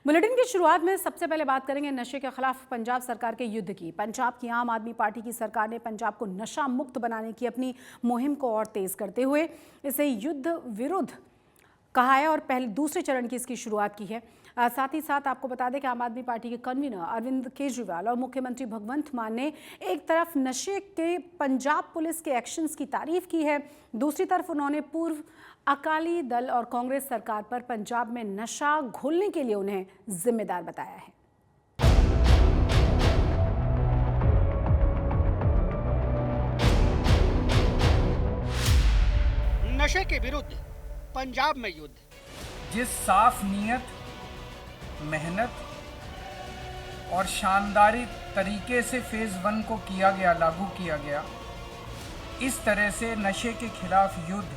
Bulletin की शुरुआत में सबसे पहले बात करेंगे नशे के खिलाफ पंजाब सरकार के युद्ध की। पंजाब की आम आदमी पार्टी की सरकार ने पंजाब को नशा मुक्त बनाने की अपनी मुहिम को और तेज करते हुए इसे युद्ध विरुद्ध कहा है और पहले दूसरे चरण की इसकी शुरुआत की है। साथ ही साथ आपको बता दें कि आम आदमी पार्टी के कन्वीनर अरविंद केजरीवाल और मुख्यमंत्री भगवंत मान ने एक तरफ नशे के पंजाब पुलिस के एक्शंस की तारीफ की है, दूसरी तरफ उन्होंने पूर्व अकाली दल और कांग्रेस सरकार पर पंजाब में नशा घोलने के लिए उन्हें जिम्मेदार बताया है। नशे के विरुद्ध पंजाब में युद्ध। जिस साफ नीयत, मेहनत और शानदारी तरीके से फेज 1 को किया गया, लागू किया गया, इस तरह से नशे के खिलाफ युद्ध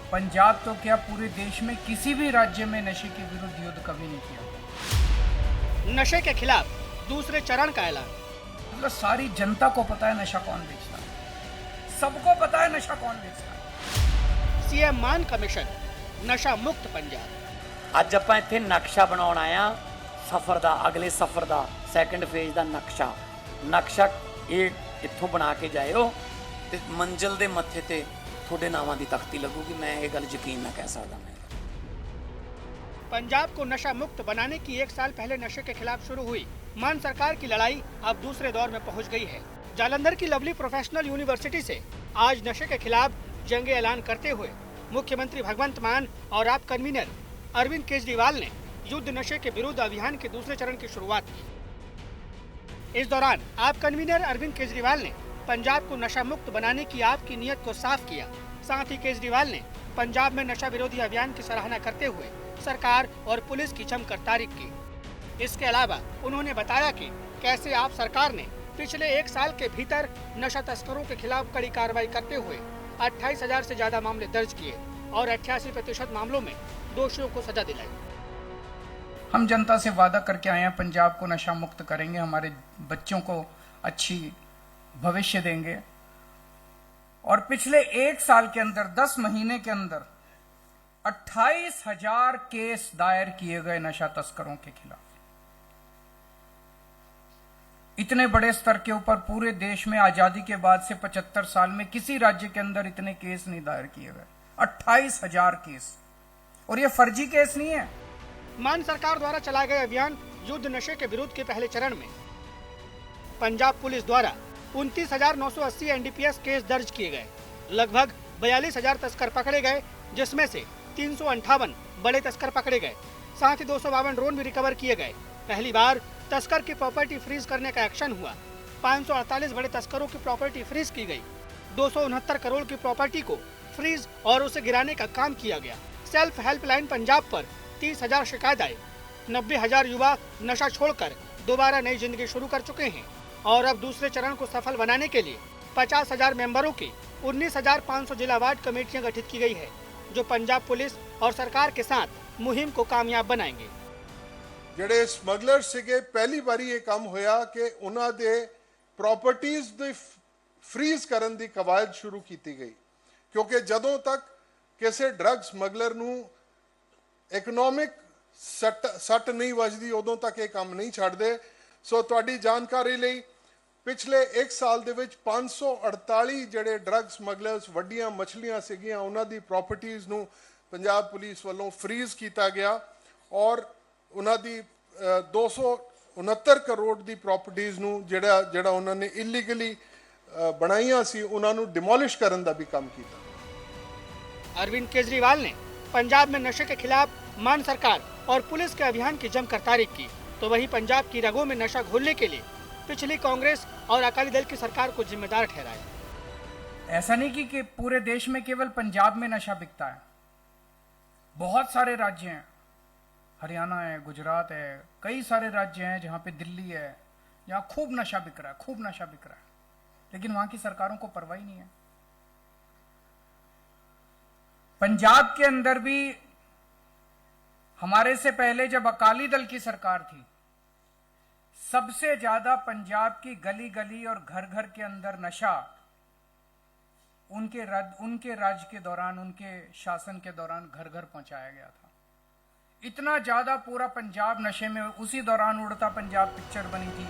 पंजाब तो क्या पूरे देश में किसी भी राज्य में नशे के विरुद्ध युद्ध कभी नहीं किया। नशे के खिलाफ दूसरे चरण का ऐलान। मतलब सारी जनता को पता है नशा कौन बेचता है, सबको पता है नशा कौन बेचता है। सीएम मान कमीशन नशा मुक्त पंजाब। ਅੱਜ ਆਪਾਂ ਇੱਥੇ ਨਕਸ਼ਾ ਬਣਾਉਣ ਆਇਆ ਸਫ਼ਰ ਦਾ, ਅਗਲੇ ਸਫ਼ਰ ਦਾ ਸੈਕੰਡ ਫੇਜ਼ ਦਾ ਨਕਸ਼ਾ ਇਹ ਇੱਥੋਂ ਬਣਾ ਕੇ ਜਾਇਓ ਤੇ ਮੰਜ਼ਿਲ ਦੇ ਮੱਥੇ ਤੇ ਤੁਹਾਡੇ ਨਾਵਾਂ ਦੀ ਤਖਤੀ ਲੱਗੂਗੀ। मैं ये गल यकीन ना कह सकता। मैं पंजाब को नशा मुक्त बनाने की 1 साल पहले नशे के खिलाफ शुरू हुई मान सरकार की लड़ाई अब दूसरे दौर में पहुंच गई है। जालंधर की लवली प्रोफेशनल यूनिवर्सिटी से आज नशे के खिलाफ जंग ऐलान करते हुए मुख्यमंत्री भगवंत मान और आप कन्वीनर अरविंद केजरीवाल ने युद्ध नशे के विरुद्ध अभियान के दूसरे चरण की शुरुआत की। इस दौरान आप कन्वीनर अरविंद केजरीवाल ने पंजाब को नशा मुक्त बनाने की आपकी नीयत को साफ किया। साथ ही केजरीवाल ने पंजाब में नशा विरोधी अभियान की सराहना करते हुए सरकार और पुलिस की जमकर तारीफ की। इसके अलावा उन्होंने बताया कि कैसे आप सरकार ने पिछले 1 साल के भीतर नशा तस्करों के खिलाफ कड़ी कार्रवाई करते हुए 28,000 से ज्यादा मामले दर्ज किए और 88% मामलों में दोषियों को सजा दिलाई। हम जनता से वादा करके आए हैं पंजाब को नशा मुक्त करेंगे, हमारे बच्चों को अच्छी भविष्य देंगे और पिछले 1 साल के अंदर 10 महीने के अंदर 28,000 केस दायर किए गए नशा तस्करों के खिलाफ। इतने बड़े स्तर के ऊपर पूरे देश में आजादी के बाद से 75 साल में किसी राज्य के अंदर इतने केस नहीं दायर किए गए। 28,000 केस, और ये फर्जी केस नहीं है। मान सरकार द्वारा चलाए गए अभियान युद्ध नशे के विरुद्ध के पहले चरण में पंजाब पुलिस द्वारा 29,980 एनडीपीएस केस दर्ज किए गए। लगभग 42,000 तस्कर पकड़े गए, जिसमें से 358 बड़े तस्कर पकड़े गए। साथ ही 252 ड्रोन भी रिकवर किए गए। पहली बार तस्कर की प्रॉपर्टी फ्रीज करने का एक्शन हुआ। 548 बड़े तस्करों की प्रॉपर्टी फ्रीज की गई। 269 करोड़ की प्रॉपर्टी को फ्रीज और उसे गिराने का काम किया गया। सेल्फ हेल्पलाइन पंजाब पर 30,000 शिकायत आए। 90,000 युवा नशा छोड़कर दोबारा नई जिंदगी शुरू कर चुके हैं और अब दूसरे चरण को सफल बनाने के लिए 50,000 मेंबरों की 19,500 जिला वार्ड कमेटियां गठित की गई है, जो पंजाब पुलिस और सरकार के साथ मुहिम को कामयाब बनाएंगे। ਜਿਹੜੇ ਸਮਗਲਰ ਸੀਗੇ ਪਹਿਲੀ ਵਾਰੀ ਇਹ ਕੰਮ ਹੋਇਆ ਕਿ ਉਹਨਾਂ ਦੇ ਪ੍ਰਾਪਰਟੀਆਂ ਦੇ ਫ੍ਰੀਜ਼ ਕਰਨ ਦੀ ਕਵਾਇਦ ਸ਼ੁਰੂ ਕੀਤੀ ਗਈ, ਕਿਉਂਕਿ ਜਦੋਂ ਤੱਕ ਕਿਸੇ ਡਰੱਗ ਸਮਗਲਰ ਨੂੰ ਇਕਨੋਮਿਕ ਸੱਟ ਨਹੀਂ ਵੱਜਦੀ ਉਦੋਂ ਤੱਕ ਇਹ ਕੰਮ ਨਹੀਂ ਛੱਡਦੇ। ਸੋ ਤੁਹਾਡੀ ਜਾਣਕਾਰੀ ਲਈ ਪਿਛਲੇ 1 ਸਾਲ ਦੇ ਵਿੱਚ 548 ਜਿਹੜੇ ਡਰੱਗ ਸਮਗਲਰਸ ਵੱਡੀਆਂ ਮਛਲੀਆਂ ਸੀਗੀਆਂ ਉਹਨਾਂ ਦੀ ਪ੍ਰਾਪਰਟੀਆਂ ਨੂੰ ਪੰਜਾਬ ਪੁਲਿਸ ਵੱਲੋਂ ਫ੍ਰੀਜ਼ ਕੀਤਾ ਗਿਆ ਔਰ ਉਹਨਾਂ ਦੀ 269 ਕਰੋੜ ਦੀ ਪ੍ਰਾਪਰਟੀਆਂ ਨੂੰ ਜਿਹੜਾ ਉਹਨਾਂ ਨੇ ਇਲੀਗਲੀ ਬਣਾਈਆਂ ਸੀ ਉਹਨਾਂ ਨੂੰ ਡਿਮੋਲਿਸ਼ ਕਰਨ ਦਾ ਵੀ ਕੰਮ ਕੀਤਾ। अरविंद केजरीवाल ने पंजाब में नशे के खिलाफ मान सरकार और पुलिस के अभियान की जमकर तारीफ की, तो वहीं पंजाब की रगों में नशा घोलने के लिए पिछली कांग्रेस और अकाली दल की सरकार को जिम्मेदार ठहराया। ऐसा नहीं कि पूरे देश में केवल पंजाब में नशा बिकता है, बहुत सारे राज्य हैं, हरियाणा है, गुजरात है, कई सारे राज्य हैं जहां पे दिल्ली है, जहां खूब नशा बिक रहा है, खूब नशा बिक रहा है, लेकिन वहां की सरकारों को परवाह ही नहीं है। पंजाब के अंदर भी हमारे से पहले जब अकाली दल की सरकार थी, सबसे ज्यादा पंजाब की गली गली और घर घर के अंदर नशा उनके राज के दौरान, उनके शासन के दौरान घर घर पहुंचाया गया था। इतना ज्यादा पूरा पंजाब नशे में, उसी दौरान उड़ता पंजाब पिक्चर बनी थी।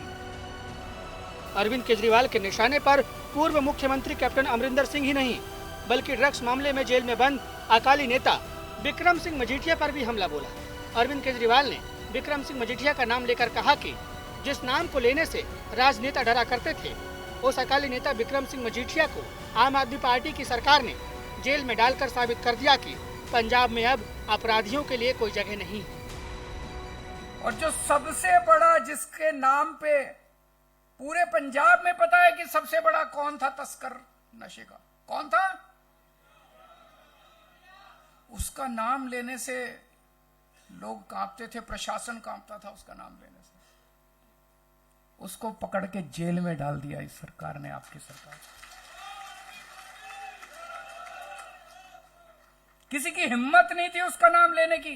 अरविंद केजरीवाल के निशाने पर पूर्व मुख्यमंत्री कैप्टन अमरिंदर सिंह ही नहीं, बल्कि ड्रग्स मामले में जेल में बंद अकाली नेता विक्रम सिंह मजीठिया पर भी हमला बोला। अरविंद केजरीवाल ने विक्रम सिंह मजीठिया का नाम लेकर कहा कि जिस नाम को लेने से राजनेता डरा करते थे, उस अकाली नेता विक्रम सिंह मजीठिया को आम आदमी पार्टी की सरकार ने जेल में डालकर साबित कर दिया कि पंजाब में अब अपराधियों के लिए कोई जगह नहीं है। और जो सबसे बड़ा, जिसके नाम पे पूरे पंजाब में पता है कि सबसे बड़ा कौन था तस्कर नशे का, कौन था, उसका नाम लेने से लोग कांपते थे, प्रशासन कांपता था उसका नाम लेने से। उसको पकड़ के जेल में डाल दिया इस सरकार ने, आपकी सरकार। किसी की हिम्मत नहीं थी उसका नाम लेने की,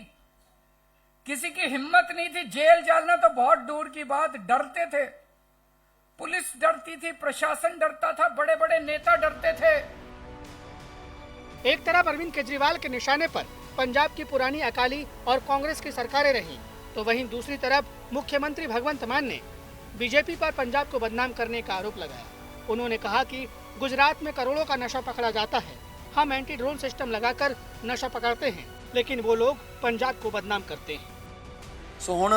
किसी की हिम्मत नहीं थी। जेल जाना तो बहुत दूर की बात, डरते थे, पुलिस डरती थी, प्रशासन डरता था, बड़े बड़े नेता डरते थे। एक तरफ अरविंद केजरीवाल के निशाने पर पंजाब की पुरानी अकाली और कांग्रेस की सरकारें रहीं, तो वहीं दूसरी तरफ मुख्यमंत्री भगवंत मान ने बीजेपी पर पंजाब को बदनाम करने का आरोप लगाया। उन्होंने कहा कि गुजरात में करोड़ों का नशा पकड़ा जाता है, हम एंटी ड्रोन सिस्टम लगाकर नशा पकड़ते हैं, लेकिन वो लोग पंजाब को बदनाम करते हैं। सो हुण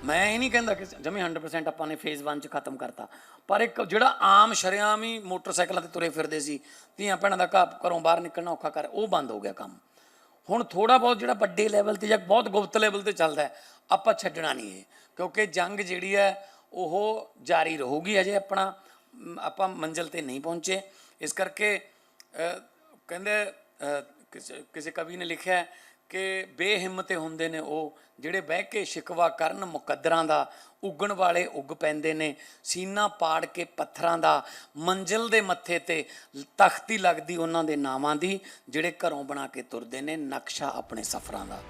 मैं ये नहीं कहता कि जमी 100% ਆਪਾਂ ਨੇ ਫੇਜ਼ 1 ਚ ਖਤਮ ਕਰਤਾ, ਪਰ ਇੱਕ ਜਿਹੜਾ ਆਮ ਸ਼ਰੇਆਮ ਹੀ ਮੋਟਰਸਾਈਕਲਾਂ ਤੇ ਤੁਰੇ ਫਿਰਦੇ ਸੀ, ਧੀਆਂ ਭੈਣਾਂ ਦਾ ਘਰੋਂ ਬਾਹਰ ਨਿਕਲਣਾ ਔਖਾ ਕਰ, ਉਹ ਬੰਦ ਹੋ ਗਿਆ ਕੰਮ। ਹੁਣ ਥੋੜਾ ਬਹੁਤ ਜਿਹੜਾ ਵੱਡੇ ਲੈਵਲ ਤੇ ਜਾਂ ਬਹੁਤ ਗੁਪਤ ਲੈਵਲ ਤੇ ਚੱਲਦਾ ਹੈ, ਆਪਾਂ ਛੱਡਣਾ ਨਹੀਂ ਇਹ, ਕਿਉਂਕਿ ਜੰਗ ਜਿਹੜੀ ਹੈ ਉਹ ਜਾਰੀ ਰਹੂਗੀ। ਅਜੇ ਆਪਾਂ ਮੰਜ਼ਿਲ ਤੇ ਨਹੀਂ ਪਹੁੰਚੇ। ਇਸ ਕਰਕੇ ਕਹਿੰਦੇ ਕਿਸੇ ਕਵੀ ਨੇ ਲਿਖਿਆ ਕਿ ਬੇਹਿੰਮਤੇ ਹੁੰਦੇ ਨੇ ਉਹ ਜਿਹੜੇ ਬਹਿ ਕੇ ਸ਼ਿਕਵਾ ਕਰਨ ਮੁਕੱਦਰਾਂ ਦਾ, ਉੱਗਣ ਵਾਲੇ ਉੱਗ ਪੈਂਦੇ ਨੇ, ਸੀਨਾ ਪਾੜ ਕੇ ਪੱਥਰਾਂ ਦਾ, ਮੰਜ਼ਿਲ ਦੇ ਮੱਥੇ ਤੇ ਤਖਤੀ ਲੱਗਦੀ ਉਹਨਾਂ ਦੇ ਨਾਵਾਂ ਦੀ, ਜਿਹੜੇ ਘਰੋਂ ਬਣਾ ਕੇ ਤੁਰਦੇ ਨੇ ਨਕਸ਼ਾ ਆਪਣੇ ਸਫ਼ਰਾਂ ਦਾ।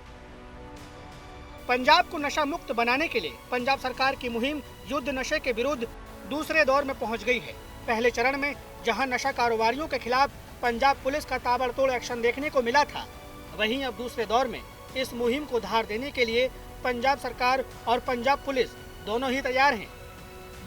पंजाब को नशा मुक्त बनाने के लिए पंजाब सरकार की मुहिम युद्ध नशे के विरुद्ध दूसरे दौर में पहुंच गई है। पहले चरण में जहां नशा कारोबारियों के खिलाफ पंजाब पुलिस का ताबड़तोड़ एक्शन देखने को मिला था, वहीं अब दूसरे दौर में इस मुहिम को धार देने के लिए पंजाब सरकार और पंजाब पुलिस दोनों ही तैयार हैं।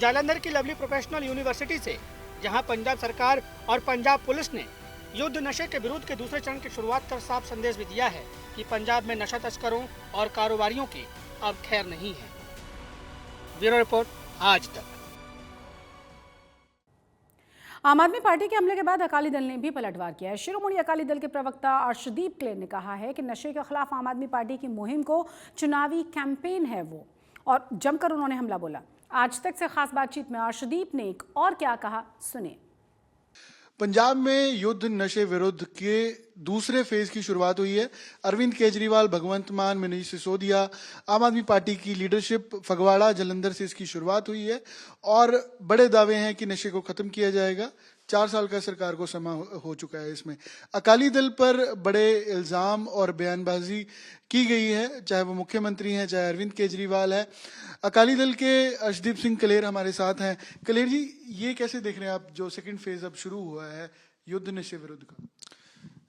जालंधर की लवली प्रोफेशनल यूनिवर्सिटी से जहां पंजाब सरकार और पंजाब पुलिस ने युद्ध नशे के विरुद्ध के दूसरे चरण की शुरुआत कर साफ संदेश भी दिया है कि पंजाब में नशा तस्करों और कारोबारियों की अब खैर नहीं है। ब्यूरो रिपोर्ट, आज तक। आम आदमी पार्टी के हमले के बाद अकाली दल ने भी पलटवार किया है। शिरोमणि अकाली दल के प्रवक्ता अर्शदीप क्लेर ने कहा है कि नशे के खिलाफ आम आदमी पार्टी की मुहिम को चुनावी कैंपेन है वो, और जमकर उन्होंने हमला बोला। आज तक से खास बातचीत में अर्शदीप ने एक और क्या कहा, सुने। पंजाब में युद्ध नशे विरुद्ध के दूसरे फेज की शुरुआत हुई है। अरविंद केजरीवाल, भगवंत मान, मनीष सिसोदिया, आम आदमी पार्टी की लीडरशिप फगवाड़ा, जालंधर से इसकी शुरुआत हुई है और बड़े दावे हैं कि नशे को खत्म किया जाएगा। 4 साल का सरकार को समा हो चुका है। इसमें अकाली दल पर बड़े इल्जाम और बयानबाजी की गई है, चाहे वो मुख्यमंत्री हैं, चाहे अरविंद केजरीवाल है। अकाली दल के अर्शदीप सिंह क्लेर हमारे साथ हैं। क्लेर जी, ये कैसे देख रहे हैं आप जो सेकंड फेज अब शुरू हुआ है युद्ध नशे विरुद्ध का?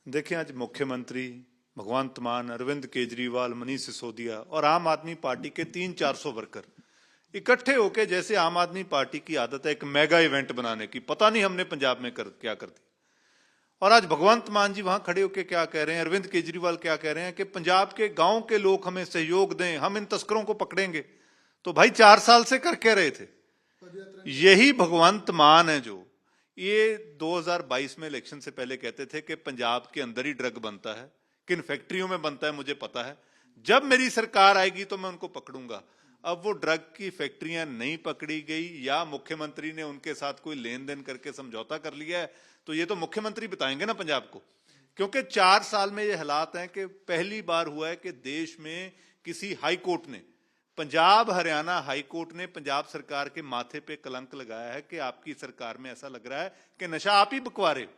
देखिए, आज मुख्यमंत्री भगवंत मान, अरविंद केजरीवाल, मनीष सिसोदिया और आम आदमी पार्टी के 300-400 वर्कर इकट्ठे होके, जैसे आम आदमी पार्टी की आदत है, एक मेगा इवेंट बनाने की, पता नहीं हमने पंजाब में क्या कर दी। और आज भगवंत मान जी वहां खड़े होके क्या कह रहे हैं, अरविंद केजरीवाल क्या कह रहे हैं कि पंजाब के गांव के लोग हमें सहयोग दें, हम इन तस्करों को पकड़ेंगे। तो भाई 4 साल से कर क्या रहे थे? यही भगवंत मान है जो ये 2022 में इलेक्शन से पहले कहते थे कि पंजाब के अंदर ही ड्रग बनता है, किन फैक्ट्रियों में बनता है मुझे पता है, जब मेरी सरकार आएगी तो मैं उनको पकड़ूंगा। अब वो ड्रग की फैक्ट्रियां नहीं पकड़ी गई या मुख्यमंत्री ने उनके साथ कोई लेन देन करके समझौता कर लिया है, तो ये तो मुख्यमंत्री बताएंगे ना पंजाब को। क्योंकि 4 साल में ये हालात हैं कि पहली बार हुआ है कि देश में किसी हाई कोर्ट ने, पंजाब हरियाणा हाई कोर्ट ने पंजाब सरकार के माथे पे कलंक लगाया है कि आपकी सरकार में ऐसा लग रहा है कि नशा आप ही बकवा रहे हो।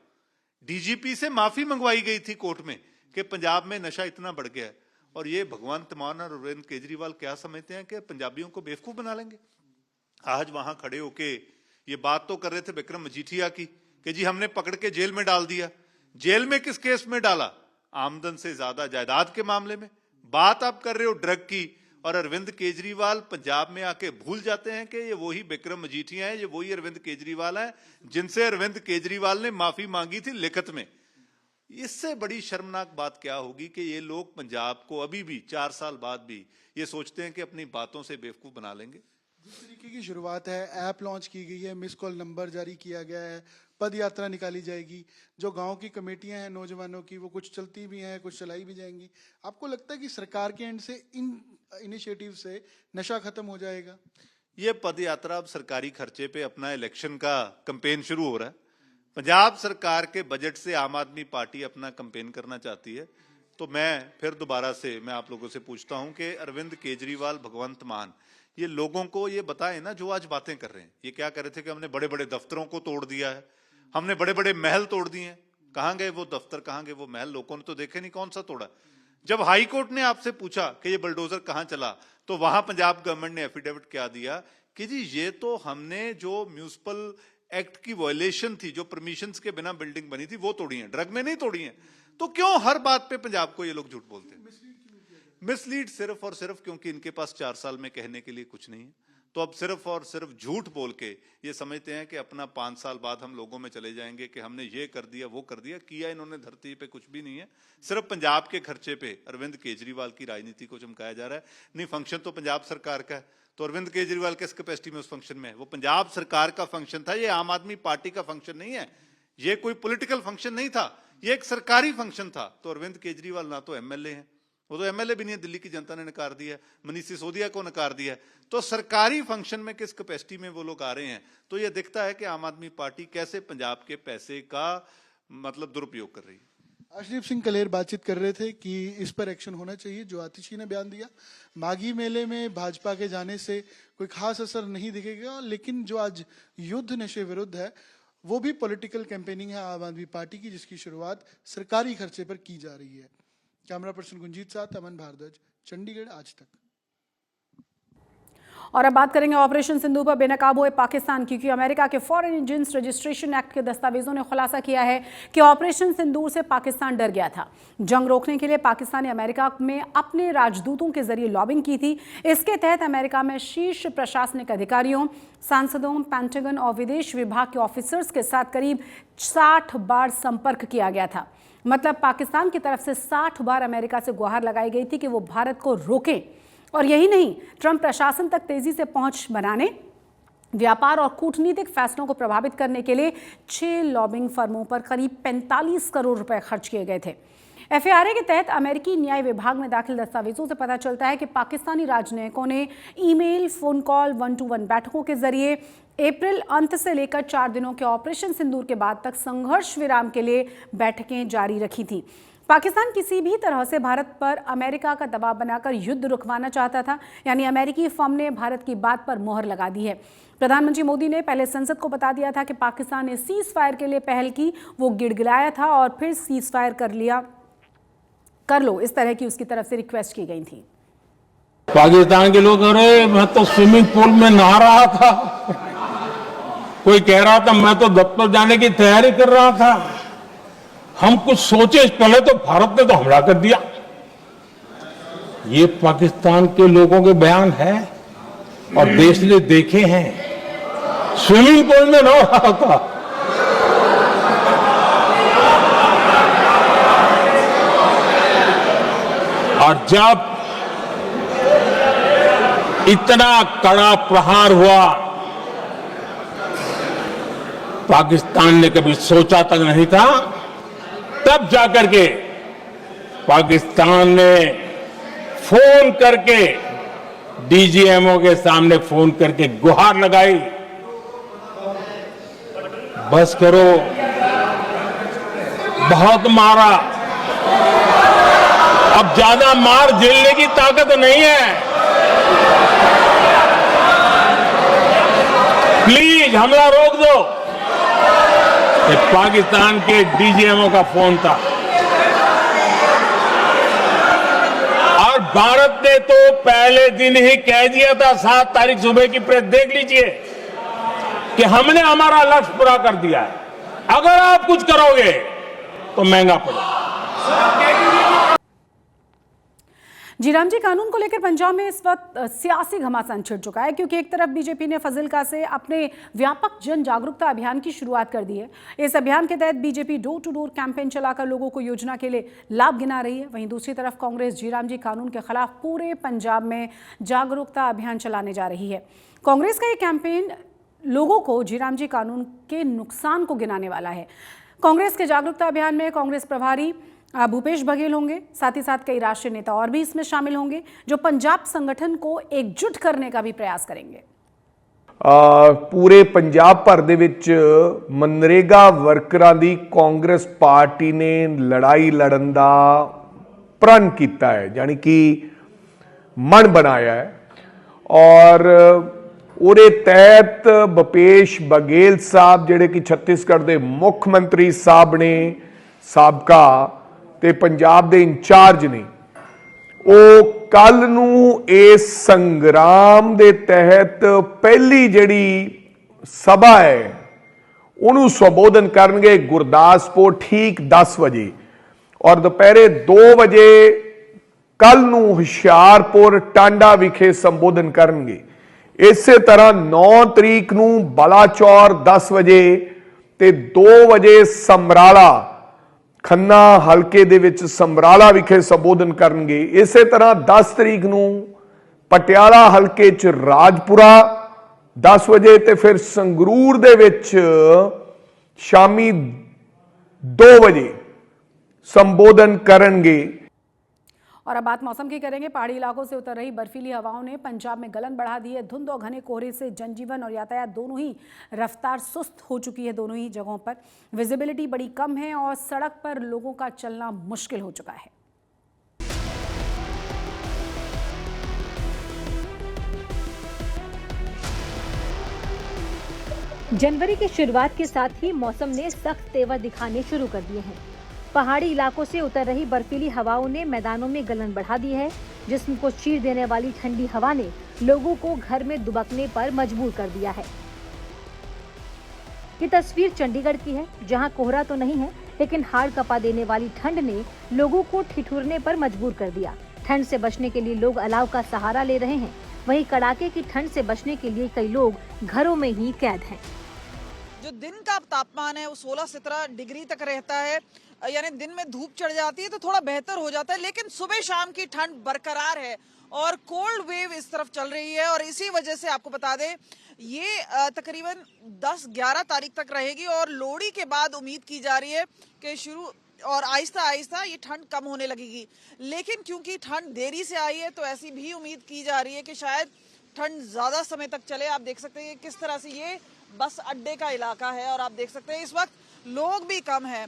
डीजीपी से माफी मंगवाई गई थी कोर्ट में कि पंजाब में नशा इतना बढ़ गया है। और ये भगवंत मान और अरविंद केजरीवाल क्या समझते हैं कि पंजाबियों को बेवकूफ बना लेंगे। आज वहां खड़े होके ये बात तो कर रहे थे विक्रम मजीठिया की कि जी हमने पकड़ के जेल में डाल दिया। जेल में किस केस में डाला? आमदन से ज्यादा जायदाद के मामले में, बात आप कर रहे हो ड्रग की, और अरविंद केजरीवाल पंजाब में आके भूल जाते हैं कि ये वही बिक्रम मजीठिया हैं, ये वही अरविंद केजरीवाल हैं जिनसे अरविंद केजरीवाल ने माफी मांगी थी लिखित में। इससे बड़ी शर्मनाक बात क्या होगी कि ये लोग पंजाब को अभी भी 4 साल बाद भी ये सोचते हैं कि अपनी बातों से बेवकूफ बना लेंगे। जिस तरीके की शुरुआत है, ऐप लॉन्च की गई है, मिस कॉल नंबर जारी किया गया है, पद यात्रा निकाली जाएगी, जो गांव की कमेटियां हैं नौजवानों की वो कुछ चलती भी हैं, कुछ चलाई भी जाएंगी। आपको लगता है कि सरकार के एंड से इन इनिशिएटिव से नशा खत्म हो जाएगा? ये पद यात्रा अब सरकारी खर्चे पे अपना इलेक्शन का कैंपेन शुरू हो रहा है। पंजाब सरकार के बजट से आम आदमी पार्टी अपना कैंपेन करना चाहती है। तो मैं फिर दोबारा से मैं आप लोगों से पूछता हूं कि अरविंद केजरीवाल, भगवंत मान, ये लोगों को ये बताएं ना जो आज बातें कर रहे हैं। ये क्या कर रहे थे कि हमने बड़े बड़े दफ्तरों को तोड़ दिया है, हमने बड़े बड़े महल तोड़ दिए हैं। कहां गए वो दफ्तर, कहां गए वो महल? लोगों ने तो देखे नहीं, कौन सा तोड़ा। जब हाई कोर्ट ने आपसे पूछा कि ये बुलडोजर कहां चला, तो वहां पंजाब गवर्नमेंट ने एफिडेविट क्या दिया कि जी ये तो हमने जो म्यूनिसिपल एक्ट की वायलेशन थी, जो परमिशंस के बिना बिल्डिंग बनी थी, वो तोड़ी है, ड्रग में नहीं तोड़ी है। तो क्यों हर बात पे पंजाब को ये लोग झूठ बोलते हैं? मिसलीड सिर्फ और सिर्फ क्योंकि इनके पास 4 साल में कहने के लिए कुछ नहीं है। तो अब सिर्फ और सिर्फ झूठ बोल के ये समझते हैं कि अपना 5 साल बाद हम लोगों में चले जाएंगे कि हमने ये कर दिया, वो कर दिया। किया इन्होंने धरती पे कुछ भी नहीं है। सिर्फ पंजाब के खर्चे पे अरविंद केजरीवाल की राजनीति को चमकाया जा रहा है। नहीं, फंक्शन तो पंजाब सरकार का है, तो अरविंद केजरीवाल किस कैपेसिटी में उस फंक्शन में है? वो पंजाब सरकार का फंक्शन था, ये आम आदमी पार्टी का फंक्शन नहीं है, ये कोई पॉलिटिकल फंक्शन नहीं था, ये एक सरकारी फंक्शन था। तो अरविंद केजरीवाल ना तो एमएलए हैं, वो तो एमएलए भी नहीं है, दिल्ली की जनता ने नकार दिया, मनीष सिसोदिया को नकार दिया। तो सरकारी फंक्शन में किस कैपेसिटी में वो लोग आ रहे हैं? तो ये दिखता है कि आम आदमी पार्टी कैसे पंजाब के पैसे का मतलब दुरुपयोग कर रही है। अर्शदीप सिंह कलेर बातचीत कर रहे थे कि इस पर एक्शन होना चाहिए, जो आतिशी ने बयान दिया। माघी मेले में भाजपा के जाने से कोई खास असर नहीं दिखेगा, लेकिन जो आज युद्ध नशे विरुद्ध है वो भी पॉलिटिकल कैंपेनिंग है आम आदमी पार्टी की, जिसकी शुरुआत सरकारी खर्चे पर की जा रही है। कैमरा पर्सन गुंजीत साथ अमन भारद्वाज, चंडीगढ़ आज तक। और अब बात करेंगे ऑपरेशन सिंदूर पर बेनकाब हुए पाकिस्तान की, क्योंकि अमेरिका के फॉरेन एजेंट्स रजिस्ट्रेशन एक्ट के दस्तावेजों ने खुलासा किया है कि ऑपरेशन सिंदूर से पाकिस्तान डर गया था। जंग रोकने के लिए पाकिस्तान ने अमेरिका में अपने राजदूतों के जरिए लॉबिंग की थी। इसके तहत अमेरिका में शीर्ष प्रशासनिक अधिकारियों, सांसदों, पेंटागन और विदेश विभाग के ऑफिसर्स के साथ करीब 60 बार संपर्क किया गया था। मतलब पाकिस्तान की तरफ से 60 बार अमेरिका से गुहार लगाई गई थी कि वो भारत को रोकें। और यही नहीं, ट्रंप प्रशासन तक तेजी से पहुंच बनाने, व्यापार और कूटनीतिक फैसलों को प्रभावित करने के लिए 6 लॉबिंग फर्मों पर करीब 45 करोड़ रुपए खर्च किए गए थे। एफएआरए के तहत अमेरिकी न्याय विभाग में दाखिल दस्तावेजों से पता चलता है कि पाकिस्तानी राजनयिकों ने ईमेल, फोन कॉल, 1-to-1 बैठकों के जरिए अप्रैल अंत से लेकर 4 दिनों के ऑपरेशन सिंदूर के बाद तक संघर्ष विराम के लिए बैठकें जारी रखी थी। पाकिस्तान किसी भी तरह से भारत पर अमेरिका का दबाव बनाकर युद्ध रुकवाना चाहता था, यानी अमेरिकी फर्म ने भारत की बात पर मोहर लगा दी है। प्रधानमंत्री मोदी ने पहले संसद को बता दिया था कि पाकिस्तान ने सीज फायर के लिए पहल की, वो गिड़गिड़ाया था और फिर सीज फायर कर लो, इस तरह की उसकी तरफ से रिक्वेस्ट की गई थी। पाकिस्तान के लोग, अरे मैं तो स्विमिंग पूल में नहा रहा था, कोई कह रहा था मैं तो दफ्तर जाने की तैयारी कर रहा था। हम कुछ सोचे पहले तो भारत ने तो हमला कर दिया। ये पाकिस्तान के लोगों के बयान है और देश ने देखे हैं। स्विमिंग पूल में नहा रहा था। और जब इतना कड़ा प्रहार हुआ, पाकिस्तान ने कभी सोचा तक नहीं था, तब जाकर के पाकिस्तान ने फोन करके डीजीएमओ के सामने फोन करके गुहार लगाई, बस करो, बहुत मारा, अब ज्यादा मार झेलने की ताकत नहीं है, प्लीज हमला रोक दो। ये पाकिस्तान के डीजीएमओ का फोन था। और भारत ने तो पहले दिन ही कह दिया था, 7 तारीख सुबह की प्रेस देख लीजिए, कि हमने हमारा लक्ष्य पूरा कर दिया है, अगर आप कुछ करोगे तो महंगा पड़ेगा। जीराम जी कानून को लेकर पंजाब में इस वक्त सियासी घमासान छिड़ चुका है, क्योंकि एक तरफ बीजेपी ने फजिल्का से अपने व्यापक जन जागरूकता अभियान की शुरुआत कर दी है। इस अभियान के तहत BJP door to door campaign चलाकर लोगों को योजना के लिए लाभ गिना रही है। वहीं दूसरी तरफ कांग्रेस जीराम जी कानून के खिलाफ पूरे पंजाब में जागरूकता अभियान चलाने जा रही है। कांग्रेस का ये कैंपेन लोगों को जीराम जी कानून के नुकसान को गिनाने वाला है। कांग्रेस के जागरूकता अभियान में कांग्रेस प्रभारी भूपेश बघेल होंगे, साथ ही साथ कई राष्ट्रीय नेता और भी इसमें शामिल होंगे, जो पंजाब संगठन को एकजुट करने का भी प्रयास करेंगे। पूरे पंजाब भर दे विच मनरेगा वर्करां दी कांग्रेस पार्टी ने लड़ाई लड़न दा प्रण कीता है, यानी कि मन बनाया है। और ਉਹਦੇ तहत भूपेश बघेल साहब ਜਿਹੜੇ कि छत्तीसगढ़ ਦੇ ਮੁੱਖ ਮੰਤਰੀ ਸਾਹਿਬ ਨੇ ਸਾਬਕਾ ਤੇ ਪੰਜਾਬ ਦੇ ਇੰਚਾਰਜ ਨੇ, ਉਹ ਕੱਲ ਨੂੰ ਇਸ ਸੰਗਰਾਮ ਦੇ ਤਹਿਤ ਪਹਿਲੀ ਜਿਹੜੀ ਸਭਾ ਹੈ ਉਹਨੂੰ ਸੰਬੋਧਨ ਕਰਨਗੇ ਗੁਰਦਾਸਪੁਰ ਠੀਕ 10 ਵਜੇ ਔਰ ਦੁਪਹਿਰੇ 2 ਵਜੇ ਕੱਲ ਨੂੰ ਹੁਸ਼ਿਆਰਪੁਰ ਟਾਂਡਾ ਵਿਖੇ ਸੰਬੋਧਨ ਕਰਨਗੇ। ਇਸੇ ਤਰ੍ਹਾਂ 9 ਤਰੀਕ ਨੂੰ ਬਲਾਚੌਰ 10 ਵਜੇ ਤੇ 2 ਵਜੇ ਸਮਰਾਲਾ ਖੰਨਾ ਹਲਕੇ ਦੇ ਵਿੱਚ ਸਮਰਾਲਾ ਵਿਖੇ ਸੰਬੋਧਨ ਕਰਨਗੇ। ਇਸੇ ਤਰ੍ਹਾਂ 10 ਤਰੀਕ ਨੂੰ ਪਟਿਆਲਾ ਹਲਕੇ 'ਚ ਰਾਜਪੁਰਾ 10 ਵਜੇ ਤੇ ਫਿਰ ਸੰਗਰੂਰ ਦੇ ਵਿੱਚ ਸ਼ਾਮੀ 2 ਵਜੇ संबोधन करेंगे। और अब बात मौसम की करेंगे। पहाड़ी इलाकों से उतर रही बर्फीली हवाओं ने पंजाब में गलन बढ़ा दी है। धुंध और घने कोहरे से जनजीवन और यातायात दोनों ही रफ्तार सुस्त हो चुकी है। दोनों ही जगहों पर विजिबिलिटी बड़ी कम है और सड़क पर लोगों का चलना मुश्किल हो चुका है। जनवरी की शुरुआत के साथ ही मौसम ने सख्त तेवर दिखाने शुरू कर दिए हैं। पहाड़ी इलाकों से उतर रही बर्फीली हवाओं ने मैदानों में गलन बढ़ा दी है। जिस्म को चीर देने वाली ठंडी हवा ने लोगों को घर में दुबकने पर मजबूर कर दिया है। ये तस्वीर चंडीगढ़ की है, जहां कोहरा तो नहीं है, लेकिन हाड़ कपा देने वाली ठंड ने लोगों को ठिठुरने पर मजबूर कर दिया। ठंड से बचने के लिए लोग अलाव का सहारा ले रहे हैं। वहीं कड़ाके की ठंड से बचने के लिए कई लोग घरों में ही कैद हैं। जो दिन का तापमान है वो 16-17 डिग्री तक रहता है, यानी दिन में धूप चढ़ जाती है तो थोड़ा बेहतर हो जाता है, लेकिन सुबह शाम की ठंड बरकरार है और कोल्ड वेव इस तरफ चल रही है। और इसी वजह से आपको बता दें ये तकरीबन 10-11 तारीख तक रहेगी और लोहड़ी के बाद उम्मीद की जा रही है कि शुरू और आहिस्ता आहिस्ता ये ठंड कम होने लगेगी। लेकिन क्योंकि ठंड देरी से आई है तो ऐसी भी उम्मीद की जा रही है कि शायद ठंड ज्यादा समय तक चले। आप देख सकते हैं किस तरह से ये बस अड्डे का इलाका है और आप देख सकते हैं इस वक्त लोग भी कम हैं।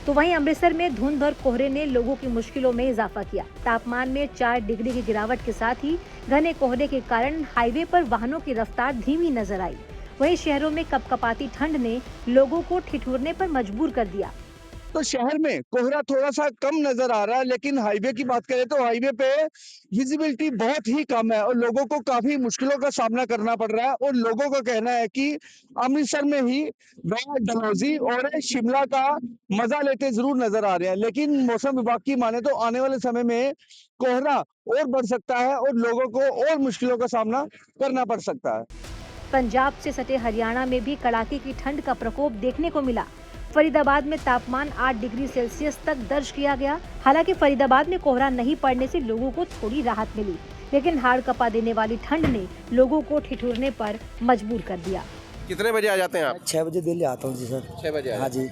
तो वहीं अमृतसर में धुंध और कोहरे ने लोगों की मुश्किलों में इजाफा किया। तापमान में 4 डिग्री की गिरावट के साथ ही घने कोहरे के कारण हाईवे पर वाहनों की रफ्तार धीमी नजर आई। वहीं शहरों में कपकपाती ठंड ने लोगों को ठिठुरने पर मजबूर कर दिया। तो शहर में कोहरा थोड़ा सा कम नजर आ रहा है, लेकिन हाईवे की बात करें तो हाईवे पे विजिबिलिटी बहुत ही कम है और लोगों को काफी मुश्किलों का सामना करना पड़ रहा है। और लोगों का कहना है कि अमृतसर में ही वह डलहौजी और शिमला का मजा लेते जरूर नजर आ रहे हैं, लेकिन मौसम विभाग की माने तो आने वाले समय में कोहरा और बढ़ सकता है और लोगों को और मुश्किलों का सामना करना पड़ सकता है। पंजाब से सटे हरियाणा में भी कड़ाके की ठंड का प्रकोप देखने को मिला। फरीदाबाद में तापमान 8 डिग्री सेल्सियस तक दर्ज किया गया। हालांकि फरीदाबाद में कोहरा नहीं पड़ने से लोगों को थोड़ी राहत मिली, लेकिन हाड़ कपा देने वाली ठंड ने लोगों को ठिठुरने पर मजबूर कर दिया। कितने बजे आ जाते हैं आप? 6 बजे दिल्ली आता हूँ जी सर। 6 बजे? हाँ जी।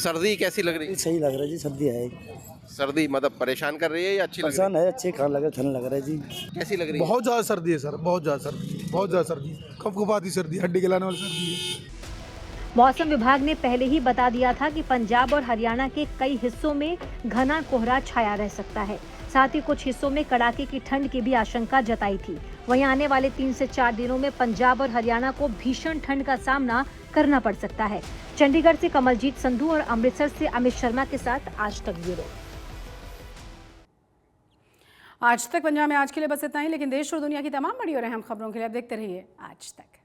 सर्दी कैसी लग रही है? सही लग रहा है जी, सर्दी है। सर्दी मतलब परेशान कर रही है या अच्छी लग रही है? परेशान है, अच्छी खान लग रहा है, ठंड लग रहा है जी। कैसी लग रही है? बहुत ज़्यादा सर्दी है सर, बहुत ज़्यादा सर्दी, बहुत ज़्यादा सर्दी, कपकपाती सर्दी, हड्डी गलाने वाली सर्दी है। मौसम विभाग ने पहले ही बता दिया था कि पंजाब और हरियाणा के कई हिस्सों में घना कोहरा छाया रह सकता है। साथ ही कुछ हिस्सों में कड़ाके की ठंड की भी आशंका जताई थी। वहीं आने वाले 3 से 4 दिनों में पंजाब और हरियाणा को भीषण ठंड का सामना करना पड़ सकता है। चंडीगढ़ से कमलजीत संधू और अमृतसर से अमित शर्मा के साथ आज तक ब्यूरो। आज तक पंजाब में आज के लिए बस इतना ही, लेकिन देश और दुनिया की तमाम बड़ी और अहम खबरों के लिए आप देखते रहिए आज तक।